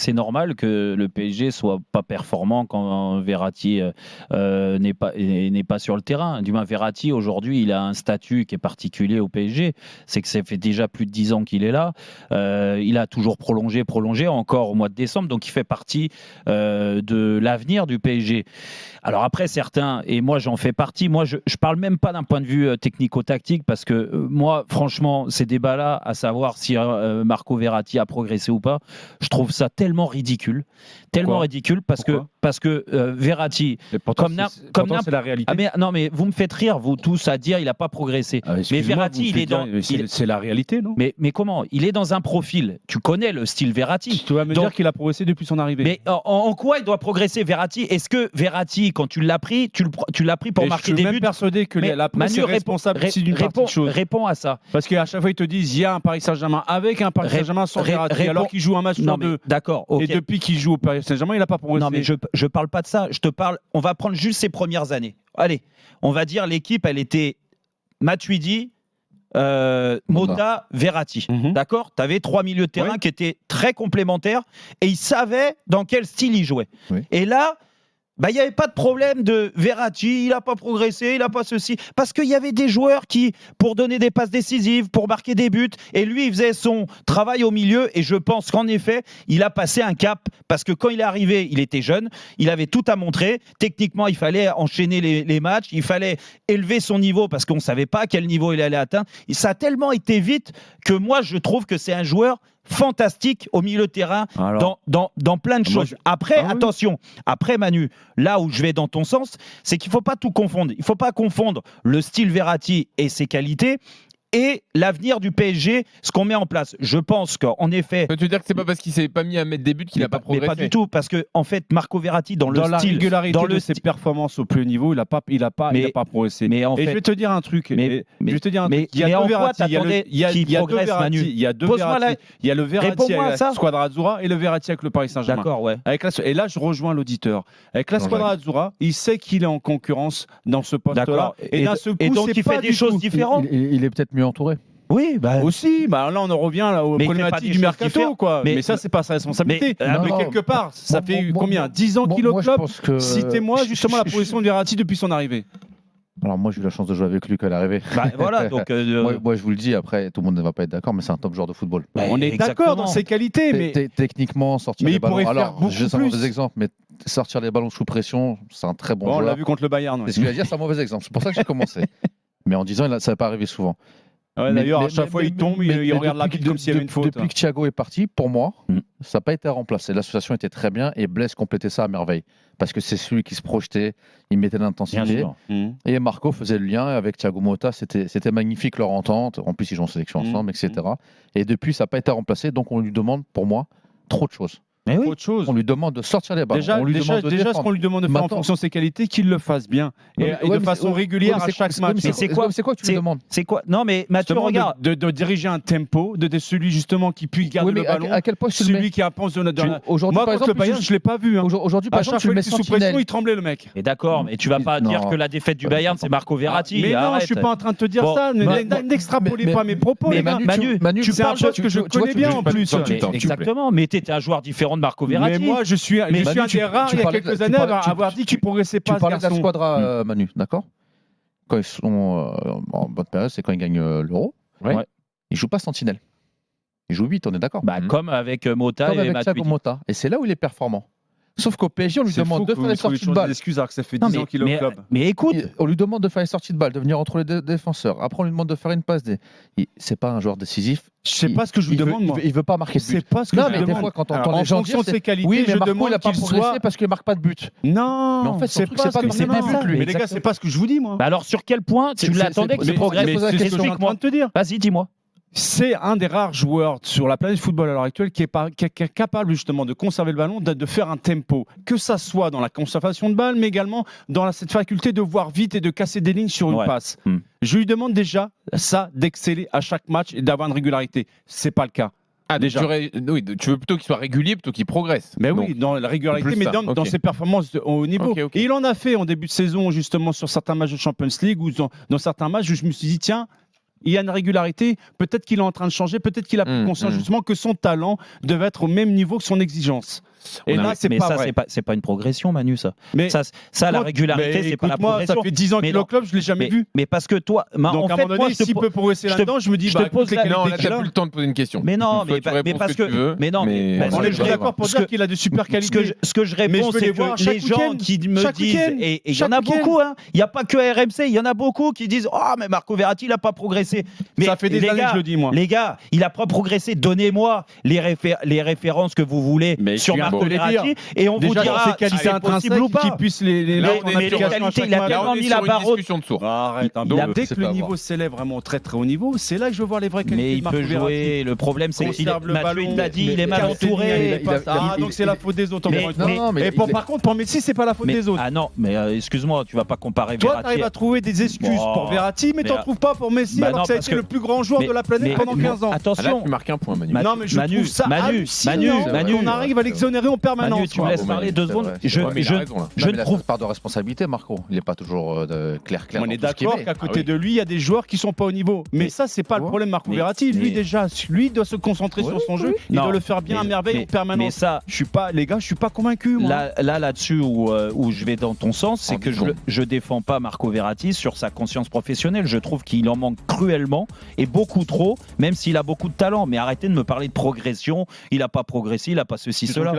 C'est normal que le PSG soit pas performant quand Verratti n'est pas sur le terrain. Du moins, Verratti, aujourd'hui, il a un statut qui est particulier au PSG. C'est que ça fait déjà plus de 10 ans qu'il est là. Il a toujours prolongé, encore au mois de décembre. Donc, il fait partie de l'avenir du PSG. Alors après, certains, et moi j'en fais partie, moi je parle même pas d'un point de vue technico-tactique, parce que moi, franchement, ces débats-là, à savoir si Marco Verratti a progressé ou pas, je trouve ça tellement ridicule. Parce que Verratti, pourtant, c'est la réalité. Non, mais vous me faites rire, vous tous, à dire il n'a pas progressé. Mais Verratti, c'est la réalité, non? Mais comment? Il est dans un profil, tu connais le style Verratti. Tu vas me dire qu'il a progressé depuis son arrivée. Mais en quoi il doit progresser, Verratti? Est-ce que Verratti, quand tu l'as pris, tu l'as pris pour marquer des buts? Je suis même persuadé que la presse est responsable aussi d'une partie de choses. Réponds à ça. Parce qu'à chaque fois, ils te disent il y a un Paris Saint-Germain avec un Paris Saint-Germain sans Verratti, alors qu'il joue un match sur deux. D'accord. Et depuis qu'il joue au Paris Saint-Germain, il n'a pas progressé. Non, mais je parle pas de ça. On va prendre juste ses premières années. Allez, on va dire l'équipe, elle était Matuidi, Mota, Verratti. D'accord? Tu avais 3 milieux de terrain qui étaient très complémentaires et ils savaient dans quel style ils jouaient. Oui. Et là, il n'y avait pas de problème de Verratti, il n'a pas progressé, il n'a pas ceci. Parce qu'il y avait des joueurs qui, pour donner des passes décisives, pour marquer des buts, et lui, il faisait son travail au milieu. Et je pense qu'en effet, il a passé un cap. Parce que quand il est arrivé, il était jeune, il avait tout à montrer. Techniquement, il fallait enchaîner les matchs, il fallait élever son niveau parce qu'on ne savait pas à quel niveau il allait atteindre. Et ça a tellement été vite que moi, je trouve que c'est un joueur fantastique au milieu de terrain. Dans plein de choses. Après, attention, après Manu, là où je vais dans ton sens, c'est qu'il ne faut pas tout confondre. Il ne faut pas confondre le style Verratti et ses qualités et l'avenir du PSG, ce qu'on met en place. Je pense qu'en effet... Tu veux dire que c'est pas parce qu'il s'est pas mis à mettre des buts qu'il n'a pas progressé? Mais pas du tout, parce que en fait, Marco Verratti, dans la régularité de ses performances au plus haut niveau, il n'a pas progressé. Mais en fait, je vais te dire un truc. Il y a deux Verratti. Il y a deux Verratti. Il y a le Verratti avec la Squadra Azzurra et le Verratti avec le Paris Saint-Germain. D'accord, ouais. Et là, je rejoins l'auditeur. Avec la Squadra Azzurra, il sait qu'il est en concurrence dans ce poste-là. Et donc, il fait des choses différentes. Il est peut-être mieux entouré. Oui, aussi. Là, on en revient aux problématiques du mercato, quoi. Mais ça, c'est pas sa responsabilité. Mais quelque part, ça fait combien? 10 ans qu'il est au club. Citez-moi justement la position de Verratti depuis son arrivée. Alors moi j'ai eu la chance de jouer avec lui quand il est arrivé. Voilà, donc moi je vous le dis, après tout le monde ne va pas être d'accord, mais c'est un top joueur de football. On est d'accord dans ses qualités, mais techniquement sortir les ballons. Alors je vais avoir des exemples, mais sortir les ballons sous pression, c'est un très bon joueur. On l'a vu contre le Bayern. C'est ce que je veux dire, c'est un mauvais exemple. C'est pour ça que j'ai commencé. Mais en disant ça va pas arriver souvent. D'ailleurs, à chaque fois, il tombe, il regarde l'arbitre comme s'il y avait une faute. Depuis que Thiago est parti, pour moi, ça n'a pas été remplacé. L'association était très bien et Blaise complétait ça à merveille. Parce que c'est celui qui se projetait, il mettait l'intensité. Et Marco faisait le lien avec Thiago Motta. C'était magnifique leur entente. En plus, ils jouent en sélection ensemble, etc. Et depuis, ça n'a pas été remplacé. Donc, on lui demande, pour moi, trop de choses. Mais oui. On lui demande de sortir les ballons. Déjà, ce qu'on lui demande de faire en fonction de ses qualités, qu'il le fasse bien et de façon régulière à chaque match. Mais c'est quoi que tu lui demandes? C'est quoi? Non, mais Mathieu, regarde. De diriger un tempo, de celui justement qui puisse garder le ballon. À quel point tu le mets? Celui qui apprend de aujourd'hui, moi, contre le Bayern, je l'ai pas vu. Aujourd'hui, par exemple, tu le mets sous pression, il tremblait le mec. Et d'accord, mais tu vas pas dire que la défaite du Bayern, c'est Marco Verratti. Mais non, je suis pas en train de te dire ça. N'extrapolez pas mes propos. Mais Manu, tu parles que je connais bien en plus. Exactement. Mais t'étais un joueur différent de Marco Verratti. Moi, je suis un des rares il y a quelques années à avoir dit qu'il ne progressait pas. Tu parlais de la Squadra, Manu, d'accord? Quand ils sont en bonne période, c'est quand ils gagnent l'Euro. Ils ne jouent pas Sentinelle. Ils jouent 8, on est d'accord? Comme avec Mota et Matuidi. Et c'est là où il est performant. Sauf qu'au PSG, on lui demande de faire les sorties de balle. Excuse, que ça fait 10 ans qu'il est au club. Mais écoute, on lui demande de faire les sorties de balle, de venir entre les défenseurs. Après, on lui demande de faire une passe. C'est pas un joueur décisif. Je sais pas ce que je vous demande, moi. Il veut pas marquer de but. C'est pas ce que je vous demande. Des fois, quand on entend les gens dire, de ses qualités, oui, mais je Marco, demande il a pas progressé parce qu'il marque pas de but. Non, mais en fait, c'est pas ça. Mais les gars, c'est pas ce que je vous dis, moi. Alors, sur quel point tu l'attendais qu'il progresse? C'est ce que je suis en train de te dire. Vas-y, dis-moi. C'est un des rares joueurs sur la planète football à l'heure actuelle qui est capable justement de conserver le ballon, de faire un tempo, que ça soit dans la conservation de balle, mais également dans cette faculté de voir vite et de casser des lignes sur une passe. Je lui demande déjà ça, d'exceller à chaque match et d'avoir une régularité. C'est pas le cas. Déjà. Tu veux plutôt qu'il soit régulier plutôt qu'il progresse. Mais oui, dans la régularité, mais dans ses performances au haut niveau. Et il en a fait en début de saison, justement, sur certains matchs de Champions League ou dans certains matchs où je me suis dit, tiens, il y a une régularité. Peut-être qu'il est en train de changer, peut-être qu'il a pris conscience justement que son talent devait être au même niveau que son exigence. Et là, c'est pas vrai. C'est pas une progression, Manu, ça. Mais la régularité, c'est pas la progression. Ça fait 10 ans qu'il est au club, je l'ai jamais vu. Mais parce que toi, donc à un moment donné, s'il peut progresser là-dedans, je me dis, non, là, t'as plus le temps de poser une question. Mais non, mais parce que, mais non, on est d'accord pour dire qu'il a de super qualités. Ce que je réponds, c'est que les gens qui me disent, et il y en a beaucoup, il n'y a pas que RMC, il y en a beaucoup qui disent, oh mais Marco Verratti, il n'a pas progressé. Mais ça fait des années que je le dis, moi. Les gars, il n'a pas progressé. Donnez-moi les références que vous voulez sur Marco Verratti. Et on vous dira ses qualités intrinsèques qui puissent les mettre en application. Il a tellement mis la barre haute. Arrête, dès que le niveau s'élève vraiment au très très haut niveau, c'est là que je veux voir les vraies qualités. Mais il peut jouer. Le problème, c'est qu'il l'a dit, il est mal entouré. Donc c'est la faute des autres. Mais par contre, pour Messi, c'est pas la faute des autres. Ah non, mais excuse-moi, tu vas pas comparer Verratti. Toi, t'arrives à trouver des excuses pour Verratti, mais t'en trouves pas pour Messi, alors que ça a été le plus grand joueur de la planète pendant 15 ans. Attention, tu marques un point, Manu. Non, mais je trouve ça hallucinant qu'on arrive à l'exonérer en permanence. Manu, tu me laisses parler 2 secondes. Je ne trouve pas de responsabilité, Marco. Il n'est pas toujours clair. On est d'accord qu'à côté de lui, il y a des joueurs qui sont pas au niveau. Mais ça, c'est pas le problème, Marco Verratti. Lui, déjà, lui doit se concentrer sur son jeu. Il doit le faire bien à merveille en permanence. Mais ça, je suis pas convaincu. Là-dessus où je vais dans ton sens, c'est que je défends pas Marco Verratti sur sa conscience professionnelle. Je trouve qu'il en manque cruellement et beaucoup trop, même s'il a beaucoup de talent. Mais arrêtez de me parler de progression. Il a pas progressé, il a pas ceci, cela.